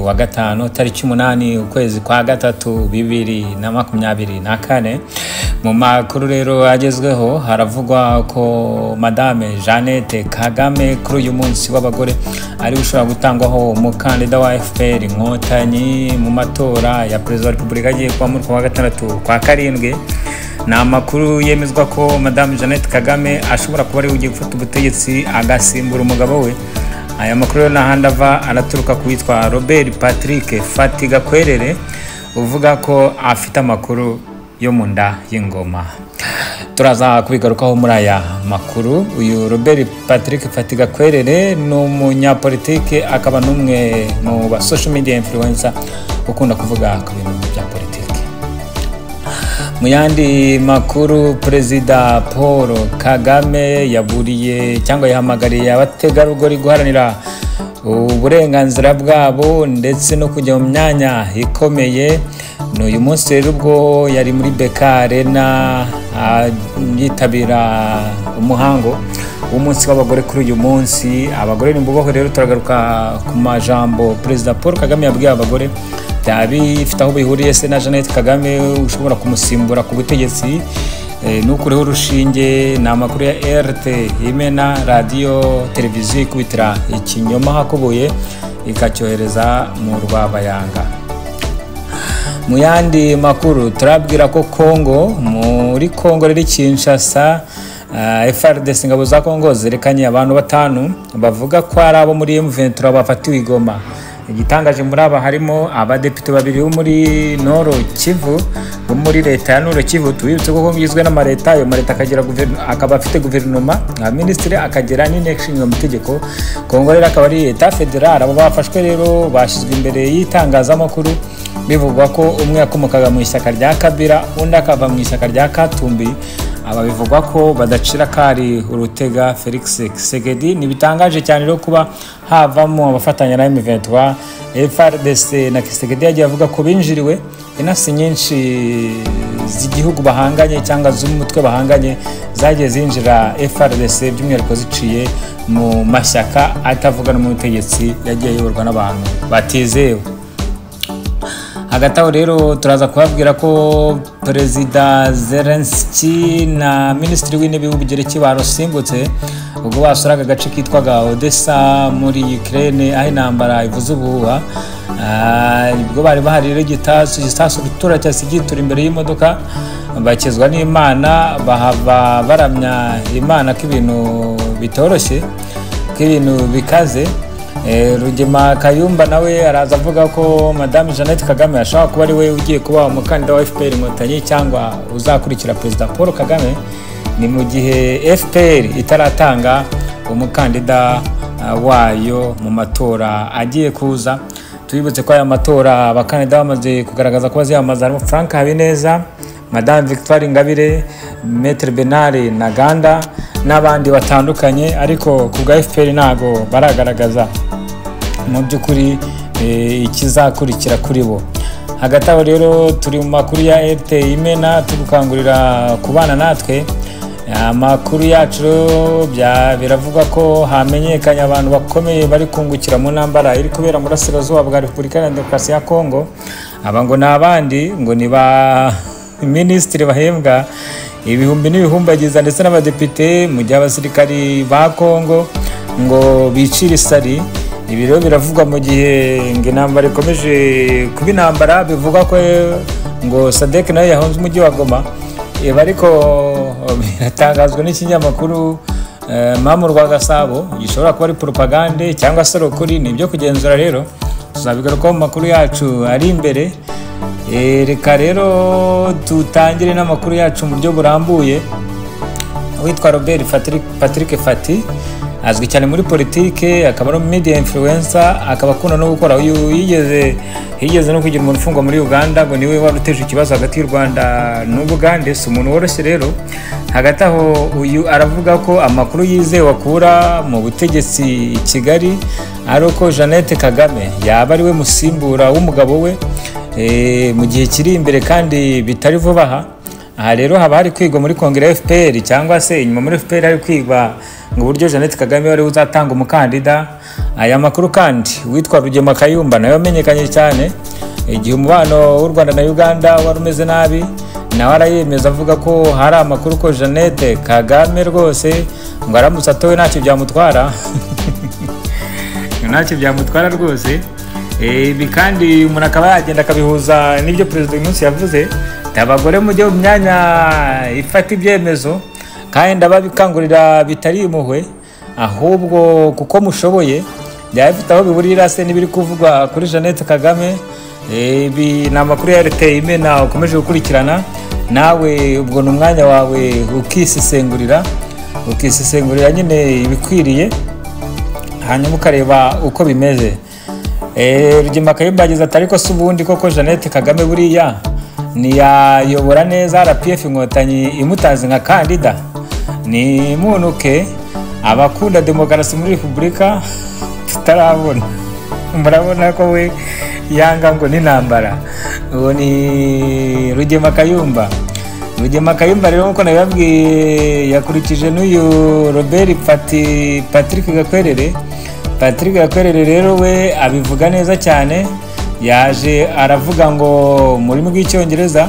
wa gatanu tariki 8 ukwezi kwa gatatu 2024. Mu makuru rero agezweho haravugwa ko Madame Jeannette Kagame kuri uyu munsi w'abagore ari ushobora gutangwaho umukandida wa FPR Inkotanyi mu matora ya Perezida wa Repubulika agiye kuba muri kwa gatandatu kwa karindwi. Na makuru yemezwa ko Madame Jeannette Kagame ashobora kuba ari ugiye gufata ubutegetsi agasimbura umugabo we. Aya makuru n'ahandava araturuka kuwitwa Robert Patrick Fatigakwerere uvuga ko afite amakuru yo munda y'ingoma. Turaza kubigarukaho muri aya makuru. Uyu Robert Patrick Fatigakwerere ni umunyapolitike akaba n'umwe mu ba social media influencer ukunda kuvuga ku bintu bya politiki. Mu yandi makuru, Perezida Paul Kagame yaburiye cyangwa yahamagariye abategarugori guharanira uburenganzira bwabo ndetse no kujya mu myanya ikomeye. N'uyu munsi rero ubwo yari muri BK Arena yitabira umuhango w'umunsi w'abagore kuri uyu munsi. Abagore ni mbubaho rero turagaruka ku majambo Perezida Paul Kagame yabwiye abagore bifite aho bihuriye se na Jeannette Kagame ushobora kumusimbura ku butegetsi. N'ukureho urushinge ni amakuru ya RT Imena radio televiziyo ikubitira ikinyoma hakubuye ikacyohereza mu Rwabayanga. Mu yandi makuru turabwira ko muri Kongo riri Kinshasa FARDC ingabo za Kongo zerekanye abantu 5 bavuga ko ari abo muri M23 bafatiwe Goma. Igitangaje muri aba harimo abadepite babiri bo muri Nord Kivu bo muri leta ya Nord Kivu. Tubibutse ko ngizwe na leta yo akagira akaba afite guverinoma nka ministre akagira n'inteko y'amategeko. Kongo rero akaba ari leta federal. Abo bafashwe rero bashizwe imbere y'itangazamakuru bivugwa ko umwe yakomokaga mu ishyaka rya Kabila undi akava mu ishyaka rya Katumbi. Aba bivugwa ko badacira kari urutega Felix Tshisekedi. Nibitangaje cyane rero kuba havamo abafatanya na M23. FARDC na Tshisekedi yagiye avuga ko binjiriwe inasi nyinshi z'igihugu bahanganye cyangwa z'umutwe bahanganye zagiye zinjira FARDC by'umwihariko ziciye mu mashyaka atavugana mu butegetsi yagiye yoborwa n'abantu batizewe. Hagataho rero turaza kubabwira ko Perezida Zelensky na Minisitiri w'Intebe w'Ubugereki barusimbutse ubwo basuraga agace kitwaga Odessa muri Ukraine aho intambara ivuze ubuhuha. Ubwo bari bahari rero igitasu gitura cyasigitura imbere y'imodoka bakizwa n'Imana bahava baramya Imana ko ibintu bitoroshye ko ibintu bikaze. Rugema Kayumba nawe araza avuga ko Madame Jeannette Kagame ashaka kuba ari we ugiye kuba umukandida wa FPR Inkotanyi cyangwa uzakurikira Perezida Paul Kagame. Ni mu gihe FPR itaratanga umukandida wayo mu matora agiye kuza. Tubibutse ko aya matora abakandida bamaze kugaragaza ko baziyamamaza harimo Frank Habineza, Madame Victoire Ingabire, Maître Benari Ntaganda n'abandi batandukanye, ariko ku bwa FPR ntago baragaragaza mu by'ukuri ikizakurikira kuri bo. Hagati aho rero turi mu makuru ya RT Imena tugukangurira kubana natwe. Amakuru yacu biravuga ko hamenyekanye abantu bakomeye bari kungukira mu ntambara iri kubera mu Burasirazuba bwa Repubulika ya Demokarasi ya Kongo. Aba ngo nabandi ngo ni ba ministre bahembwa ibihumbi n'ibihumbagiza ndetse n'abadepite mu gihe abasirikari ba Kongo ngo bicira isari. Ibi rero biravugwa mu gihe ngo intambara ikomeje kuba intambara. Bivuga ko ngo Sadek nayo yahonze umujyi wa Goma. Ariko biratangazwa n'ikinyamakuru Mamu Rwagasabo gishobora kuba ari propagande cyangwa se ukuri. Ni ibyo kugenzura rero tuzabigarukaho mu makuru yacu ari imbere. Reka rero tutangire n'amakuru yacu mu buryo burambuye. Witwa Robert Patrick Fati azwi cyane muri politike, akaba ari media influencer, akaba akunda no gukora yigeze no kugira umuntu ufungwa muri Uganda ngo niwe waruteje ikibazo hagati y'u Rwanda n'Ubugande. Si umuntu woroshye rero. Hagati aho uyu aravuga ko amakuru yizewe akura mu butegetsi i Kigali ari uko Jeannette Kagame yaba ari we musimbura w'umugabo we mu gihe kiri imbere kandi bitari vuba aha. aha rero haba hari kwigwa muri kongere FPR cyangwa se inyuma muri FPR hari kwigwa ngo uburyo Jeannette Kagame wari uzatanga umukandida. Aya makuru kandi witwa Rugema Kayumba nayo amenyekanye cyane igihe umubano w'u Rwanda na Uganda wari umeze nabi, nawe arayemeza avuga ko hari amakuru ko Jeannette Kagame rwose ngo aramutse atowe ntacyo byamutwara ntacyo byamutwara rwose. Ibi kandi umuntu akaba yagenda akabihuza n'ibyo perezida uyu munsi yavuze, abagore mujye mu myanya ifata ibyemezo kandi ndababikangurira bitari impuhwe, ahubwo kuko mushoboye byaba bifite aho bihurira se n'ibiri kuvugwa kuri Jeannette Kagame. Ibi ni amakuru ya RT Imena ukomeje gukurikirana, nawe ubwo ni umwanya wawe ukisesengurira nyine ibikwiriye, hanyuma ukareba uko bimeze. Rugema Kayumba yagize ati ariko si ubundi koko Jeannette Kagame buriya ntiyayobora neza RPF Inkotanyi imutazi nka kandida? Ni munuke abakunda demokarasi muri Repubulika tutarabona. Murabona ko we yanga ngo n'intambara. Uwo ni Rugema Kayumba. Rugema Kayumba rero nkuko nababwiye yakurikije n'uyu Robert Patrick Gakwerere rero we abivuga neza cyane. Yaje aravuga ngo muri rw'icyongereza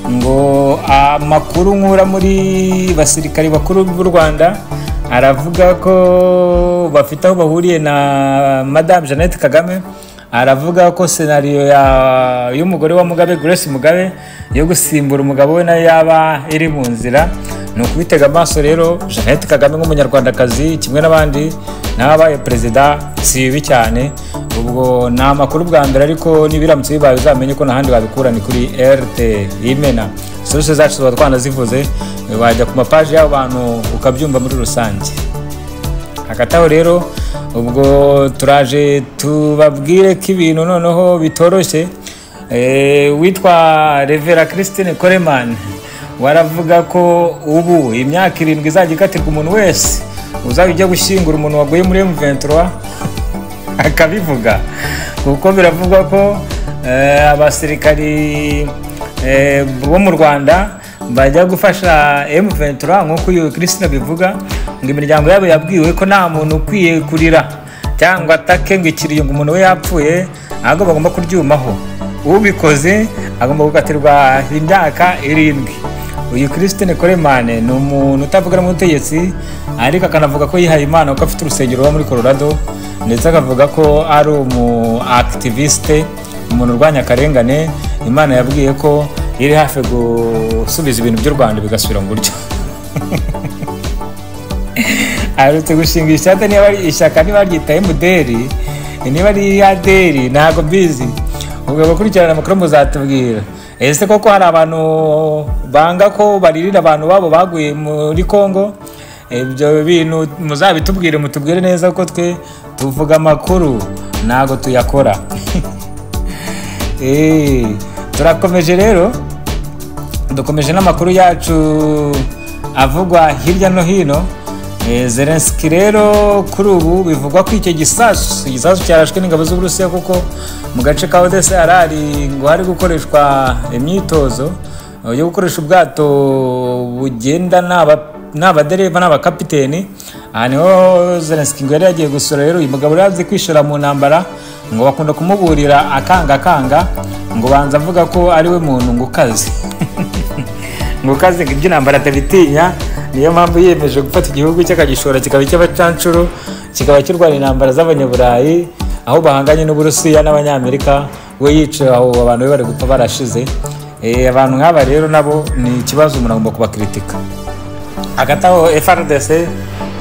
ngo amakuru nkura muri basirikari bakuru b'u Rwanda aravuga ko bafite aho bahuriye na Madame Jeannette Kagame. Aravuga ko scenario y'umugore wa Mugabe, Grace Mugabe, yo gusimbura umugabo we nayo yaba iri mu nzira. Ni ukubitega amaso rero Jeannette Kagame nk'umunyarwandakazi kimwe n'abandi n'abaye perezida si bibi cyane. Ubwo ni amakuru bwa mbere, ariko nibiramutse bibaye uzamenye ko n'ahandi babikura ni kuri RT Imena. Source zacu tuba twanazivuze, wajya ku mapaji y'abo bantu ukabyumva muri rusange. Hagati aho rero ubwo turaje tubabwire ko ibintu noneho bitoroshye. Witwa Revera Christine Coleman waravuga ko ubu imyaka 7 izajya ikatirwa umuntu wese uzaba ujya gushyingura umuntu waguye muri M23 akabivuga, kuko biravugwa ko abasirikari bo mu Rwanda bajya gufasha M23 nk'uko uyu Christine bivuga, ngo imiryango yabo yabwiwe ko nta muntu ukwiye kurira cyangwa atake ngo ikiriye ngo umuntu we yapfuye, ahubwo bagomba kuryumaho. Ubikoze agomba gukatirwa imyaka 7. Uyu Christine Coleman ni umuntu utavuga mu butegetsi, ariko akanavuga ko yihaye Imana ko afite urusengero rwo muri Colorado, ndetse akavuga ko ari umu activiste, umuntu urwanya akarengane. Imana yabwiye ko iri hafi gusubiza ibintu by'u Rwanda bigasubira mu buryo. Arutse gushinga ishyaka niba ryitaye muderi, niba ari aderi ntago mbizi. Ubwo bakurikirana amakuru muzatubwira. Ese koko hari abantu banga ko baririra abantu babo baguye muri Kongo? Ibyo bintu muzabitubwire, mutubwire neza ko twe tuvuga amakuru ntago tuyakora. Turakomeje rero, dukomeje n'amakuru yacu avugwa hirya no hino. Zelensky rero kuri ubu bivugwa ko icyo gisasu cyarashwe n'ingabo z'Uburusiya, kuko mu gace ka Odessa ngo hari gukoreshwa imyitozo yo gukoresha ubwato bugenda n'abadereva n'abakapiteni. Aha niho Zelensky ngo yari yagiye gusura rero uyu mugabo yazi kwishora mu ntambara, ngo bakunda kumuburira akanga ngo banza avuga ko ari we muntu ngo ukaze ngo ukaze ngo iby'intambara atabitinya. Niyo mpamvu yiyemeje gufata igihugu cy'akagishora kikaba cy'abacancuro, kikaba kirwana intambara z'abanyaburayi aho bahanganye n'Uburusiya n'Abanyamerika, we yicaye aho abantu be bari gupfa barashize. Abantu nk'aba rero nabo ni ikibazo umuntu agomba kubakritika. Hagati aho FRDC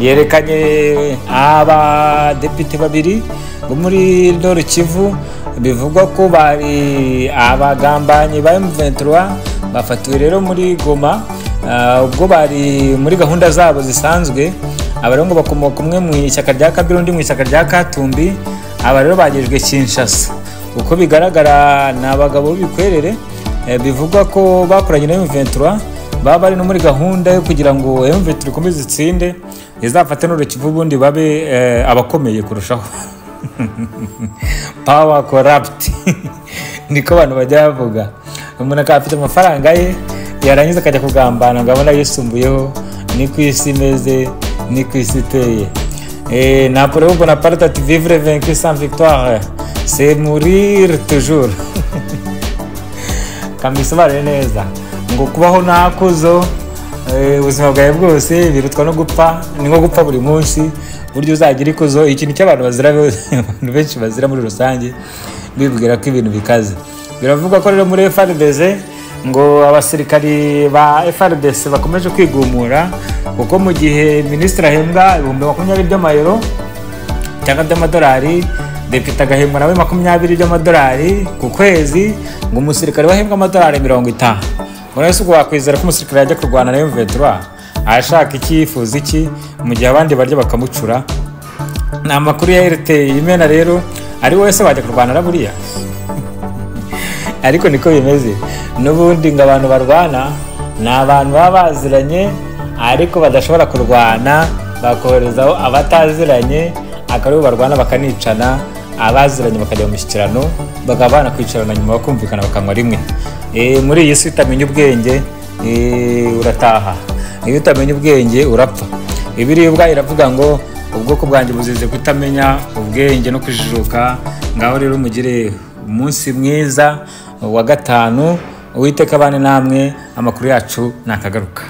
yerekanye abadepite 2 bo muri Nord Kivu, bivugwa ko bari abagambanyi ba M23 bafatiwe rero muri Goma. Ubwo bari muri gahunda zabo zisanzwe. Aba rero ngo bakomoka umwe mu ishyaka rya Kabila, undi mu ishyaka rya Katumbi. Aba rero bagejwe Kinshasa. Uko bigaragara ni abagabo b'ibikwerere, bivugwa ko bakoranye na M23, baba bari no muri gahunda yo kugira ngo M23 ikomeze itsinde, izafate Nord Kivu ubundi babe abakomeye kurushaho. Power corrupt niko abantu bajya bavuga. Umuntu akaba afite amafaranga ye yarangiza akajya kugambana ngo abona yisumbuyeho, ni ku isi imeze, ni ku isi iteye. Napoléon Bonaparte ati vivre vaincu sans victoire c'est mourir toujours. Kamisobanure neza ngo kubaho nta kuzo, ubuzima bwawe bwose birutwa no gupfa, ni nko gupfa buri munsi. Buryo uzagira ikuzo, ikintu cy'abantu bazira, abantu benshi bazira muri rusange, bibwira ko ibintu bikaze. Biravuga ko rero muri FARDC ngo abasirikari ba FARDC bakomeje kwigumura, kuko mu gihe minisitiri ahembwa 20,000 by'amayero cyangwa by'amadolari, depite agahembwa nawe 20 by'amadolari ku kwezi, ngo umusirikare wahembwa amadolari 50. Uretse ko wakwizera ko umusirikare yajya kurwana na M23 ashaka icyifuzo iki, mu gihe abandi barya bakamucura. Ni amakuru ya RT Imena rero, ari wese wajya kurwana na buriya. Ariko niko bimeze n'ubundi, ngo abantu barwana ni abantu baba baziranye ariko badashobora kurwana, bakoherezaho abataziranye akaribo barwana bakanicana, abaziranye bakajya mu mishyikirano, bakabana kwicarana nyuma bakumvikana bakanywa rimwe. Muri iyi si utamenya ubwenge urataha, iyo utamenya ubwenge urapfa. Ibiribwa iravuga ngo ubwoko bwanjye buzize kutamenya ubwenge no kujijuka. Ngaho rero mugire umunsi mwiza wa gatanu, Uwiteka abane namwe. Amakuru yacu nakagaruka.